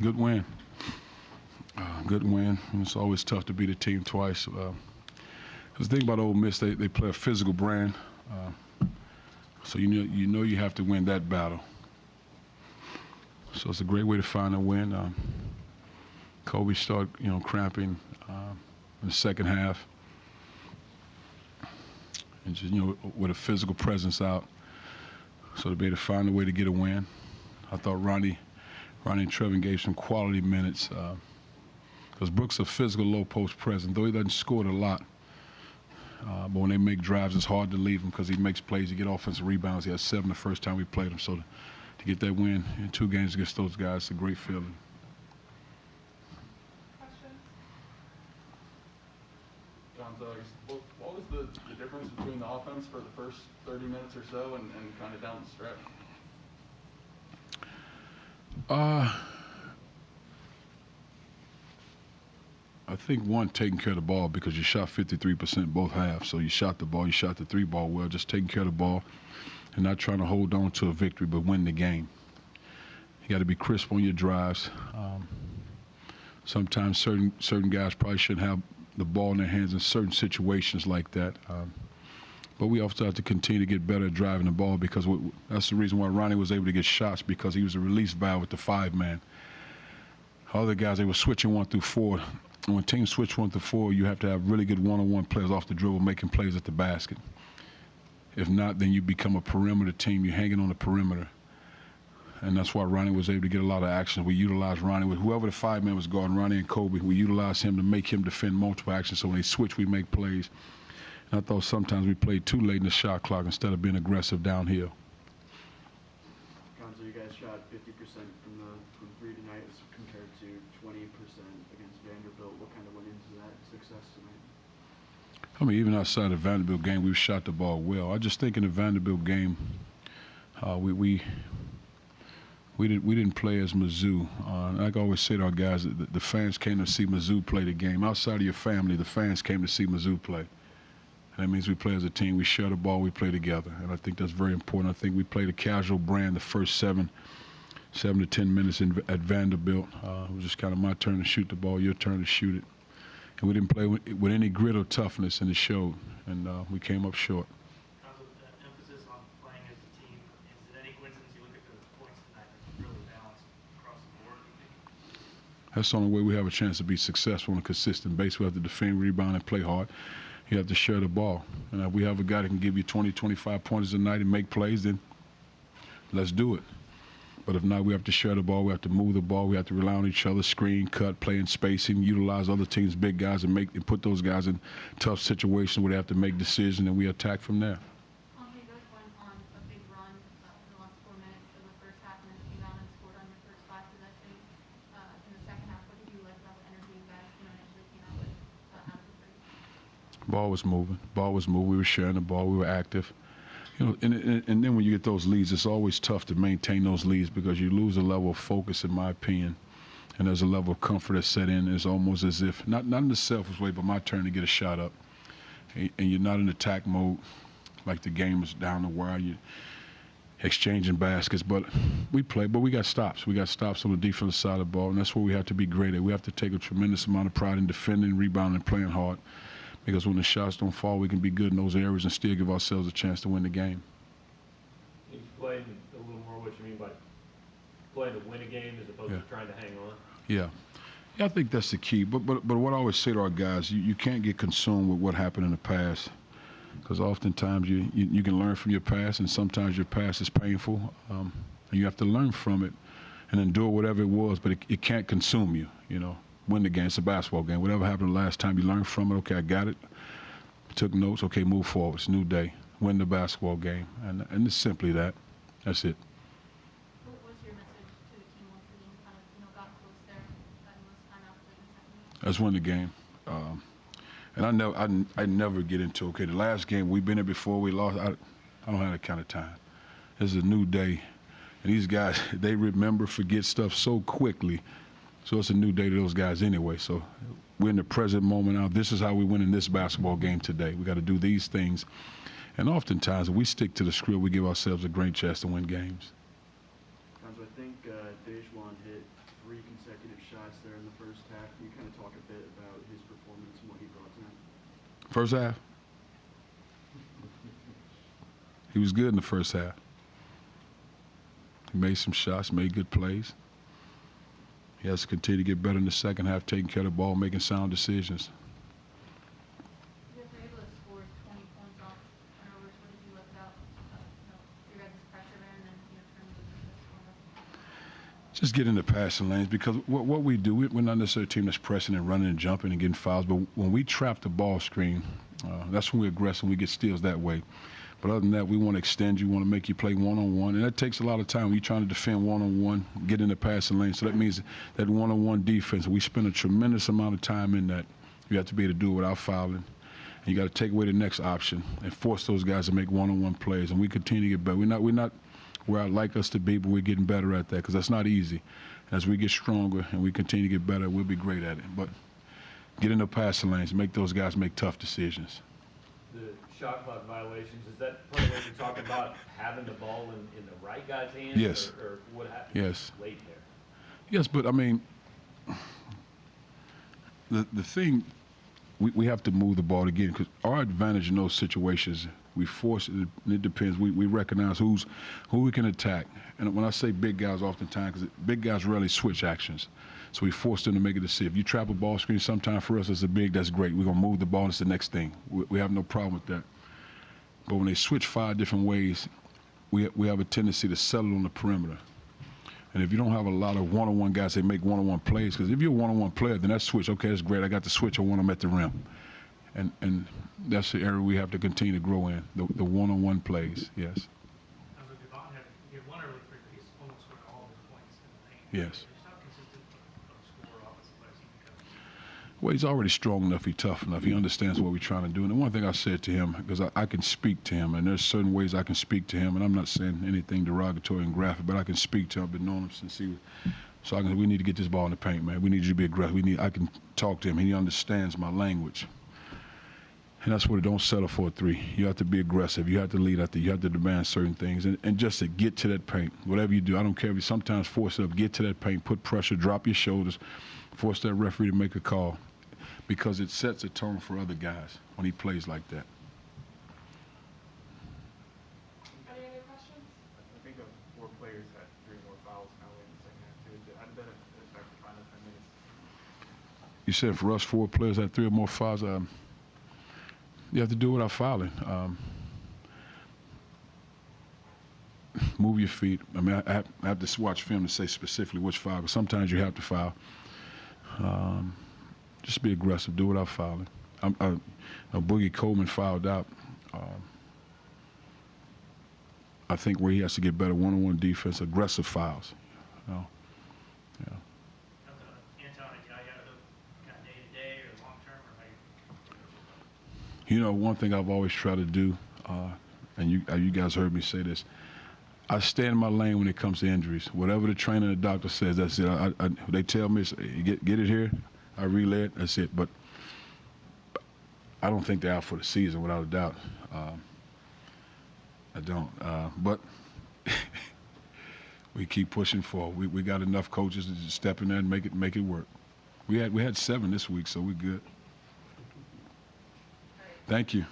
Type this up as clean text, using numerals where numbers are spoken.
Good win. Good win. It's always tough to beat a team twice. The thing about Ole Miss, they play a physical brand, so you know you have to win that battle. So it's a great way to find a win. Kobe started, cramping in the second half, and just with a physical presence out. So to be able to find a way to get a win, I thought Ronnie and Trevin gave some quality minutes. Because Brooks is a physical low post presence, though he doesn't score it a lot. But when they make drives, it's hard to leave him because he makes plays. He get offensive rebounds. He had 7 the first time we played him. So to get that win in 2 games against those guys, it's a great feeling. Questions? Cuonzo, what was the difference between the offense for the first 30 minutes or so and kind of down the stretch? I think one, taking care of the ball because you shot 53% both halves. So you shot the ball, you shot the 3 ball well, just taking care of the ball and not trying to hold on to a victory but win the game. You got to be crisp on your drives. Sometimes certain guys probably shouldn't have the ball in their hands in certain situations like that. But we also have to continue to get better at driving the ball because that's the reason why Ronnie was able to get shots, because he was a release valve with the 5-man. Other guys, they were switching 1 through 4. And when teams switch 1 through 4, you have to have really good one-on-one players off the dribble making plays at the basket. If not, then you become a perimeter team. You're hanging on the perimeter. And that's why Ronnie was able to get a lot of action. We utilized Ronnie with whoever the 5-man was guarding, Ronnie and Kobe. We utilized him to make him defend multiple actions. So when they switch, we make plays. And I thought sometimes we played too late in the shot clock instead of being aggressive downhill. Cuonzo, you guys shot 50% from 3 tonight as compared to 20% against Vanderbilt. What kind of went into that success tonight? I mean, even outside the Vanderbilt game, we shot the ball well. I just think in the Vanderbilt game, we didn't play as Mizzou. Like I always say to our guys, the fans came to see Mizzou play the game. Outside of your family, the fans came to see Mizzou play. And that means we play as a team. We share the ball. We play together. And I think that's very important. I think we played a casual brand the first 7 to 10 minutes at Vanderbilt. It was just kind of my turn to shoot the ball, your turn to shoot it. And we didn't play with any grit or toughness, and it showed. And we came up short. Cuonzo, the emphasis on playing as a team, is it any coincidence you look at the points tonight, it's really balanced across the board, you think? That's the only way we have a chance to be successful on a consistent basis. We have to defend, rebound, and play hard. You have to share the ball. And if we have a guy that can give you 20, 25 pointers a night and make plays, then let's do it. But if not, we have to share the ball. We have to move the ball. We have to rely on each other, screen, cut, play in spacing, utilize other teams' big guys and put those guys in tough situations where they have to make decisions, and we attack from there. Cuonzo, you guys went on a big run in the last 4 minutes in the first half and then came out and scored on your first 5 possessions in the second half. What did you like about the energy you guys initially came out with out of the break? Ball was moving. We were sharing the ball. We were active. And then when you get those leads, it's always tough to maintain those leads because you lose a level of focus, in my opinion. And there's a level of comfort that's set in. It's almost as if, not in a selfish way, but my turn to get a shot up. And you're not in attack mode like the game is down the wire. You're exchanging baskets. But we play, but we got stops. We got stops on the defensive side of the ball, and that's where we have to be great at. We have to take a tremendous amount of pride in defending, rebounding, and playing hard. Because when the shots don't fall, we can be good in those areas and still give ourselves a chance to win the game. You explain a little more what you mean by playing to win a game as opposed to trying to hang on? Yeah, I think that's the key. But what I always say to our guys, you can't get consumed with what happened in the past, because oftentimes you can learn from your past, and sometimes your past is painful, and you have to learn from it and endure whatever it was. But it can't consume you, Win the game. It's a basketball game. Whatever happened last time, you learn from it. Okay, I got it. Took notes. Okay, move forward. It's a new day. Win the basketball game. And it's simply that. That's it. What was your message to the team once the game kind of got close there, got most time out late in the second half? Let's win the game. And I never get into, okay, the last game, we've been there before, we lost. I don't have that kind of time. This is a new day. And these guys, they remember, forget stuff so quickly. So it's a new day to those guys anyway. So we're in the present moment now. This is how we win in this basketball game today. We got to do these things. And oftentimes, if we stick to the script, we give ourselves a great chance to win games. Cuonzo, I think Dejuan Draymond hit 3 consecutive shots there in the first half. Can you kind of talk a bit about his performance and what he brought tonight? First half, he was good in the first half. He made some shots, made good plays. He has to continue to get better in the second half, taking care of the ball, making sound decisions. You guys were able to score 20 points off turnovers. What did you like about, your guys' pressure there and then, turning those into scoring? Just get in the passing lanes because what we do, we're not necessarily a team that's pressing and running and jumping and getting fouls, but when we trap the ball screen, that's when we're aggressive, we get steals that way. But other than that, we want to extend you, want to make you play one-on-one, and that takes a lot of time. When you're trying to defend one-on-one, get in the passing lane. So that means that one-on-one defense, we spend a tremendous amount of time in that. You have to be able to do it without fouling. And you got to take away the next option and force those guys to make one-on-one plays. And we continue to get better. We're not where I'd like us to be, but we're getting better at that because that's not easy. As we get stronger and we continue to get better, we'll be great at it. But get in the passing lanes, make those guys make tough decisions. The shot clock violations, is that part of what you're talking about, having the ball in the right guy's hands? Yes. Or what happened Yes. late there? Yes, but I mean, the thing, we have to move the ball again because our advantage in those situations, we force it, and it depends. We recognize who we can attack. And when I say big guys oftentimes, because big guys rarely switch actions. So we force them to make a decision. If you trap a ball screen, sometimes for us as a big, that's great. We're going to move the ball, and it's the next thing. We have no problem with that. But when they switch 5 different ways, we have a tendency to settle on the perimeter. And if you don't have a lot of one-on-one guys, they make one-on-one plays. Because if you're a one-on-one player, then that switch, okay, that's great. I got the switch. I want them at the rim. And that's the area we have to continue to grow in, the one-on-one plays, yes. As a Devon had one early free throw, he's almost scored all of his points in the paint. Yes. Just how consistent of a scorer offensive players he becomes. Well, he's already strong enough, he's tough enough. He understands what we're trying to do. And the one thing I said to him, because I can speak to him, and there's certain ways I can speak to him, and I'm not saying anything derogatory and graphic, but I can speak to him. I've been knowing him since he was. So we need to get this ball in the paint, man. We need you to be aggressive. I can talk to him. He understands my language. And that's what it don't settle for a 3. You have to be aggressive. You have to lead out there. You have to demand certain things. And just to get to that paint, whatever you do, I don't care if you sometimes force it up, get to that paint, put pressure, drop your shoulders, force that referee to make a call. Because it sets a tone for other guys when he plays like that. Any other questions? I think of 4 players had 3 more fouls now in the second half too. How did that affect the final 10 minutes? You said for us 4 players had 3 or more fouls. You have to do it without fouling. Move your feet. I mean, I have to watch film to say specifically which foul, but sometimes you have to foul. Just be aggressive. Do it without fouling. Boogie Coleman fouled out. I think where he has to get better one-on-one defense, aggressive fouls. Yeah. Anton and Yaya, kind of day-to-day or long-term, or how You know, one thing I've always tried to do, and you guys heard me say this, I stay in my lane when it comes to injuries. Whatever the trainer and the doctor says, that's it. They tell me, get it here, I relay it, that's it. But I don't think they're out for the season, without a doubt. I don't. But we keep pushing forward. We got enough coaches to just step in there and make it work. We had 7 this week, so we're good. Thank you.